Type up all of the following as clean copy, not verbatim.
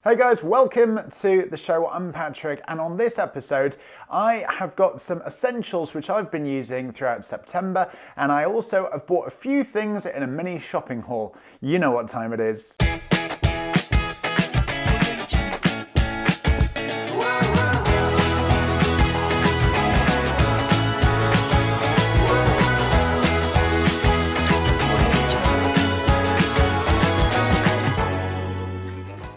Hey guys, welcome to the show. I'm Patrick, and on this episode I have got some essentials which I've been using throughout September, and I also have bought a few things in a mini shopping haul. You know what time it is.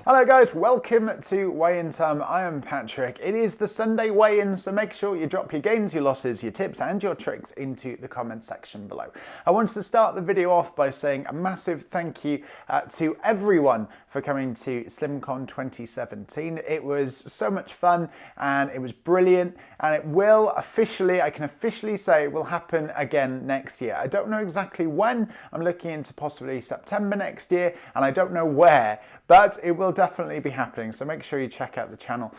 Hello guys, welcome to Weighintime. I am Patrick. It is the Sunday weigh-in, so make sure you drop your gains, your losses, your tips and your tricks into the comment section below. I wanted to start the video off by saying a massive thank you to everyone for coming to SlimCon 2017. It was so much fun and it was brilliant, and it will officially, I can officially say it will happen again next year. I don't know exactly when. I'm looking into possibly September next year, and I don't know where, but it will definitely be happening, so make sure you check out the channel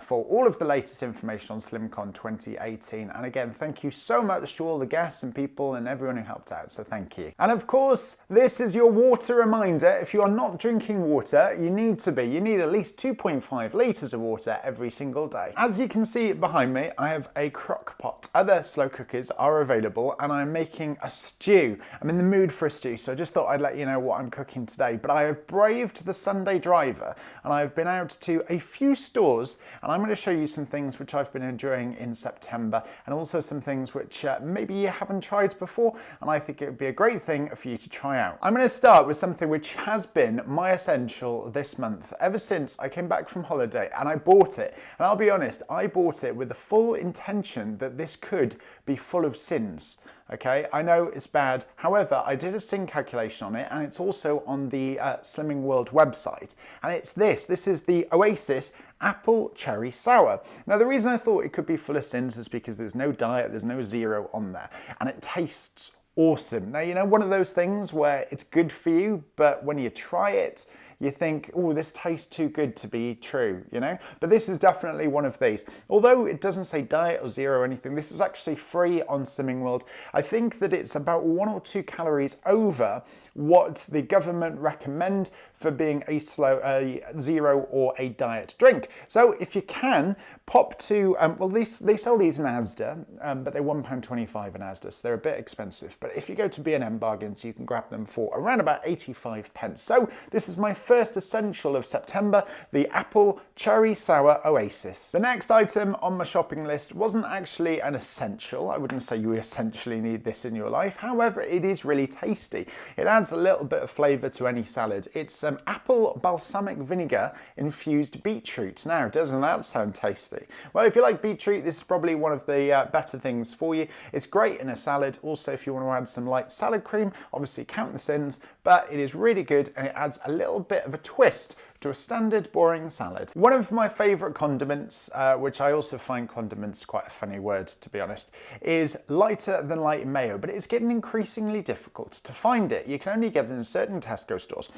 for all of the latest information on SlimCon 2018. And again, thank you so much to all the guests and people and everyone who helped out, so thank you. And of course, this is your water reminder. If you are not drinking water, you need to be. You need at least 2.5 litres of water every single day. As you can see behind me, I have a crock pot. Other slow cookers are available, and I'm making a stew. I'm in the mood for a stew, so I just thought I'd let you know what I'm cooking today. But I have braved the Sunday driver, and I've been out to a few stores, and I'm going to show you some things which I've been enjoying in September, and also some things which maybe you haven't tried before, and I think it would be a great thing for you to try out. I'm going to start with something which has been my essential this month, ever since I came back from holiday, and I bought it. And I'll be honest, I bought it with the full intention that this could be full of sins. Okay, I know it's bad. However, I did a sin calculation on it, and it's also on the Slimming World website. And it's this. This is the Oasis Apple Cherry Sour. Now, the reason I thought it could be full of sins is because there's no diet, there's no zero on there, and it tastes awesome. Now, you know, one of those things where it's good for you, but when you try it, you think, oh, this tastes too good to be true, you know? But this is definitely one of these. Although it doesn't say diet or zero or anything, this is actually free on Slimming World. I think that it's about 1 or 2 calories over what the government recommend for being a zero or a diet drink. So if you can, pop to, well, they sell these in Asda, but they're £1.25 in Asda, so they're a bit expensive. But if you go to B&M Bargains, you can grab them for around about 85 pence. So this is my first essential of September, the Apple Cherry Sour Oasis. The next item on my shopping list wasn't actually an essential. I wouldn't say you essentially need this in your life. However, it is really tasty. It adds a little bit of flavour to any salad. It's apple balsamic vinegar infused beetroot. Now, doesn't that sound tasty? Well, if you like beetroot, this is probably one of the better things for you. It's great in a salad. Also, if you want to add some light salad cream, obviously count the sins, but it is really good, and it adds a little bit of a twist to a standard boring salad. One of my favourite condiments, which I also find condiments quite a funny word to be honest, is lighter than light mayo, but it's getting increasingly difficult to find it. You can only get it in certain Tesco stores,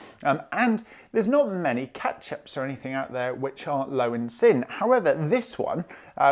and there's not many ketchups or anything out there which are low in sin. However, this one,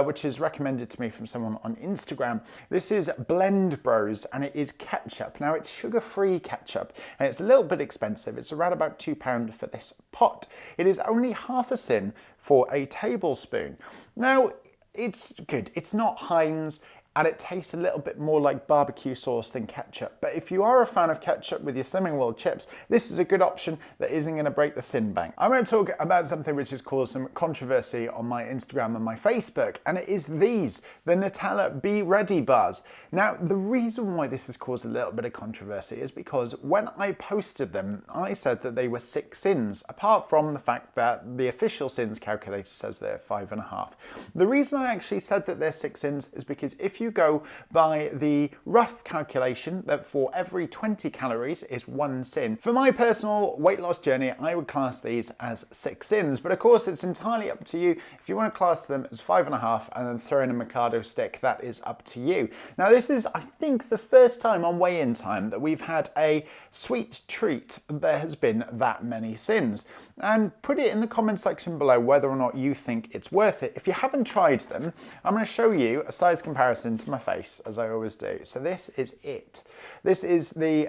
which is recommended to me from someone on Instagram, this is Blend Bros, and it is ketchup. Now, it's sugar-free ketchup, and it's a little bit expensive. It's around about £2 for this pot. It is only half a sin for a tablespoon. Now, it's good. It's not Heinz, and it tastes a little bit more like barbecue sauce than ketchup. But if you are a fan of ketchup with your Slimming World chips, this is a good option that isn't going to break the sin bank. I'm going to talk about something which has caused some controversy on my Instagram and my Facebook, and it is these, the Nutella Be Ready bars. Now, the reason why this has caused a little bit of controversy is because when I posted them, I said that they were 6 sins, apart from the fact that the official sins calculator says they're 5.5. The reason I actually said that they're 6 sins is because if you go by the rough calculation that for every 20 calories is 1 sin. For my personal weight loss journey, I would class these as 6 sins, but of course it's entirely up to you. If you want to class them as 5.5 and then throw in a Mikado stick, that is up to you. Now, this is, I think, the first time on Weighintime that we've had a sweet treat there has been that many sins. And put it in the comment section below whether or not you think it's worth it. If you haven't tried them, I'm going to show you a size comparison into my face, as I always do. So this is it. This is the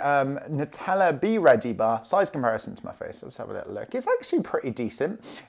Nutella Be Ready bar, size comparison to my face. Let's have a little look. It's actually pretty decent.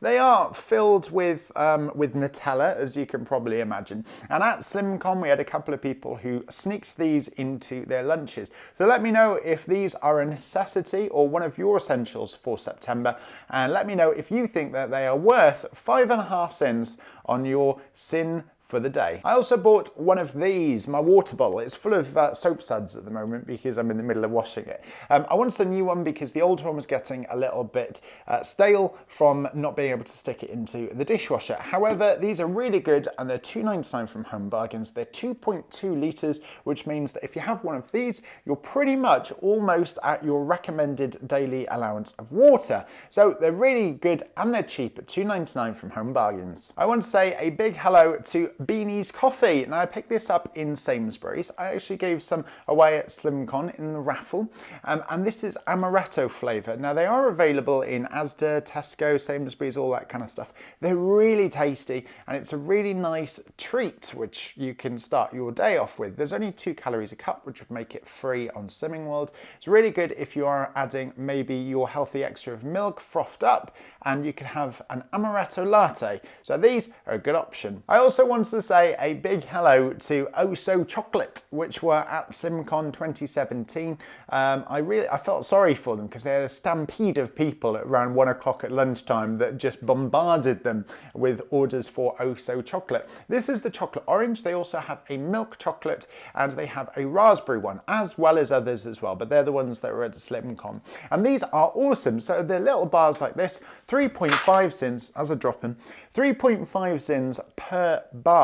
They are filled with Nutella, as you can probably imagine. And at SlimCon, we had a couple of people who sneaked these into their lunches. So let me know if these are a necessity or one of your essentials for September. And let me know if you think that they are worth 5.5 cents on your sin for the day. I also bought one of these, my water bottle. It's full of soap suds at the moment because I'm in the middle of washing it. I wanted a new one because the old one was getting a little bit stale from not being able to stick it into the dishwasher. However, these are really good and they're $2.99 from Home Bargains. They're 2.2 litres, which means that if you have one of these, you're pretty much almost at your recommended daily allowance of water. So they're really good and they're cheap at $2.99 from Home Bargains. I want to say a big hello to Beanie's Coffee. Now I picked this up in Sainsburys. I actually gave some away at SlimCon in the raffle, and this is amaretto flavour. Now they are available in Asda, Tesco, Sainsburys, all that kind of stuff. They're really tasty and it's a really nice treat which you can start your day off with. There's only 2 calories a cup, which would make it free on Slimming World. It's really good if you are adding maybe your healthy extra of milk frothed up, and you can have an amaretto latte. So these are a good option. I also want to say a big hello to Oso Chocolate, which were at SlimCon 2017. I felt sorry for them because they had a stampede of people at around 1 o'clock at lunchtime that just bombarded them with orders for Oso Chocolate. This is the chocolate orange. They also have a milk chocolate and they have a raspberry one, as well as others as well, but they're the ones that were at SlimCon. And these are awesome. So they're little bars like this, 3.5 cents, as I drop them, 3.5 cents per bar.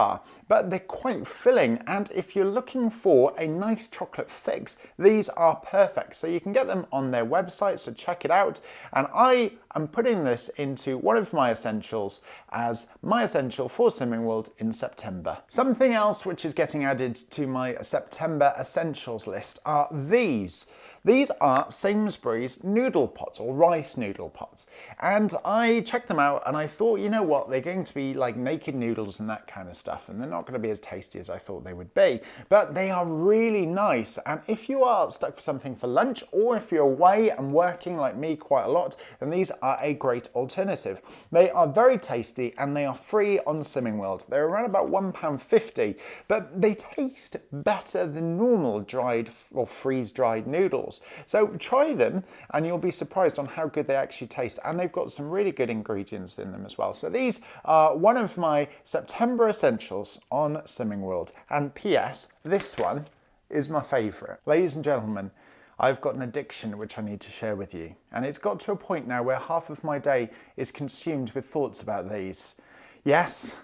But they're quite filling, and if you're looking for a nice chocolate fix, these are perfect. So you can get them on their website, so check it out. And I am putting this into one of my essentials as my essential for Slimming World in September. Something else which is getting added to my September essentials list are these. These are Sainsburys noodle pots, or rice noodle pots. And I checked them out and I thought, you know what, they're going to be like naked noodles and that kind of stuff, and they're not going to be as tasty as I thought they would be. But they are really nice, and if you are stuck for something for lunch, or if you're away and working like me quite a lot, then these are a great alternative. They are very tasty and they are free on Slimming World. They're around about £1.50, but they taste better than normal dried or freeze-dried noodles. So try them and you'll be surprised on how good they actually taste, and they've got some really good ingredients in them as well. So these are one of my September essentials on Slimming World. And PS, this one is my favourite. Ladies and gentlemen, I've got an addiction which I need to share with you, and it's got to a point now where half of my day is consumed with thoughts about these. Yes,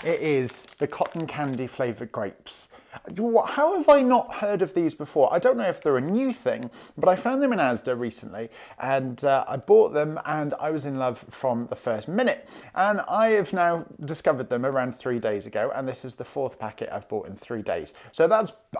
it is the cotton candy flavoured grapes. How have I not heard of these before? I don't know if they're a new thing, but I found them in Asda recently, and I bought them and I was in love from the first minute. And I have now discovered them around 3 days ago, and this is the 4th packet I've bought in 3 days. So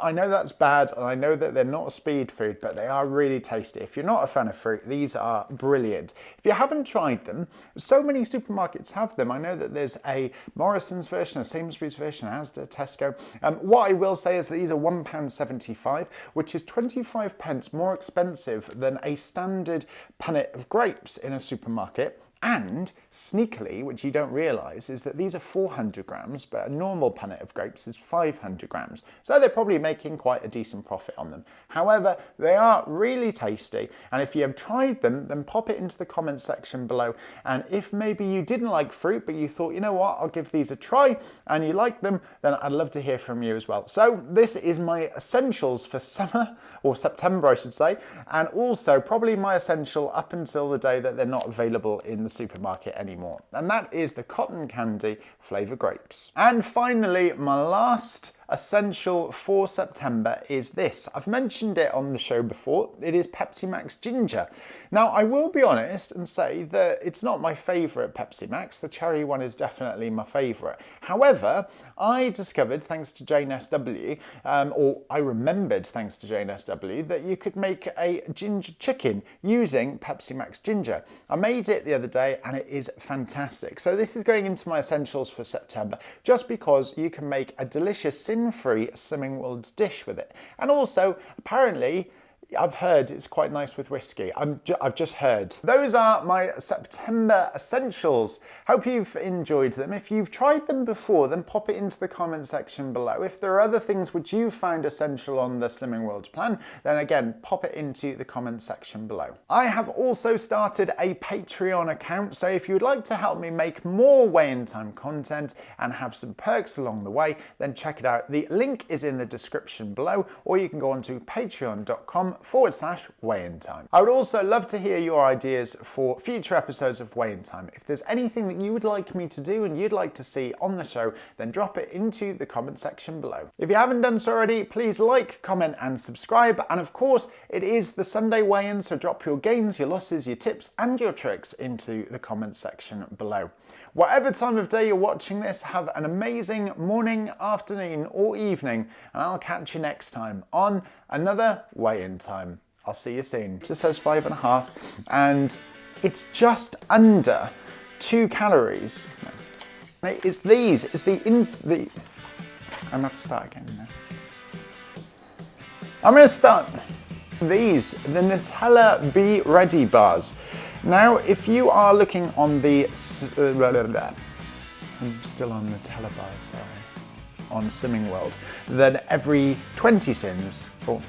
I know that's bad, and I know that they're not a speed food, but they are really tasty. If you're not a fan of fruit, these are brilliant. If you haven't tried them, so many supermarkets have them. I know that there's a Morrison's version, a Sainsbury's version, Asda, Tesco. What I will say is that these are £1.75, which is 25 pence more expensive than a standard punnet of grapes in a supermarket. And sneakily, which you don't realise, is that these are 400 grams, but a normal punnet of grapes is 500 grams. So they're probably making quite a decent profit on them. However, they are really tasty. And if you have tried them, then pop it into the comment section below. And if maybe you didn't like fruit, but you thought, you know what, I'll give these a try, and you like them, then I'd love to hear from you as well. So this is my essentials for summer, or September, I should say, and also probably my essential up until the day that they're not available in the supermarket anymore, and that is the cotton candy flavour grapes. And finally, my last essential for September is this. I've mentioned it on the show before. It is Pepsi Max Ginger. Now, I will be honest and say that it's not my favourite Pepsi Max. The cherry one is definitely my favourite. However, I discovered, thanks to Jane SW, or I remembered thanks to Jane SW, that you could make a ginger chicken using Pepsi Max Ginger. I made it the other day and it is fantastic. So this is going into my essentials for September, just because you can make a delicious gluten-free Slimming World dish with it. And also, apparently, I've heard it's quite nice with whiskey. I've just heard. Those are my September essentials. Hope you've enjoyed them. If you've tried them before, then pop it into the comment section below. If there are other things which you find essential on the Slimming World plan, then again, pop it into the comment section below. I have also started a Patreon account, so if you'd like to help me make more Weighintime content and have some perks along the way, then check it out. The link is in the description below, or you can go on to patreon.com/Weighintime. I would also love to hear your ideas for future episodes of Weighintime. If there's anything that you would like me to do and you'd like to see on the show, then drop it into the comment section below. If you haven't done so already, please like, comment and subscribe. And of course, it is the Sunday weigh-in, so drop your gains, your losses, your tips and your tricks into the comment section below. Whatever time of day you're watching this, have an amazing morning, afternoon or evening, and I'll catch you next time on another Weigh-In Time. I'll see you soon. It just says 5.5 and it's just under 2 calories. No. It's these, it's the I'm gonna have to start again now. I'm gonna start these, the Nutella Be Ready bars. Now, if you are looking on the, I'm still on Nutella bars, sorry, on Slimming World, then every 20 sins, what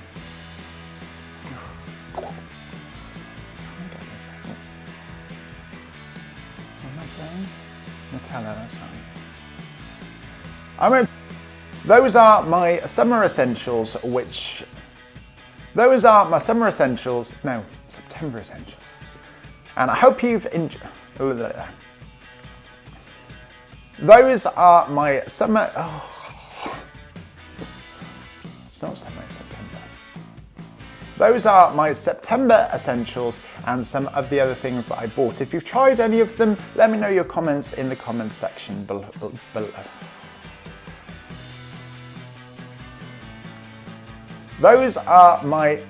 am I saying? Nutella, that's right. Those are my summer essentials, September essentials. And I hope you've enjoyed. Those are my summer. It's not summer, it's September. Those are my September essentials and some of the other things that I bought. If you've tried any of them, let me know your comments in the comment section below. Those are my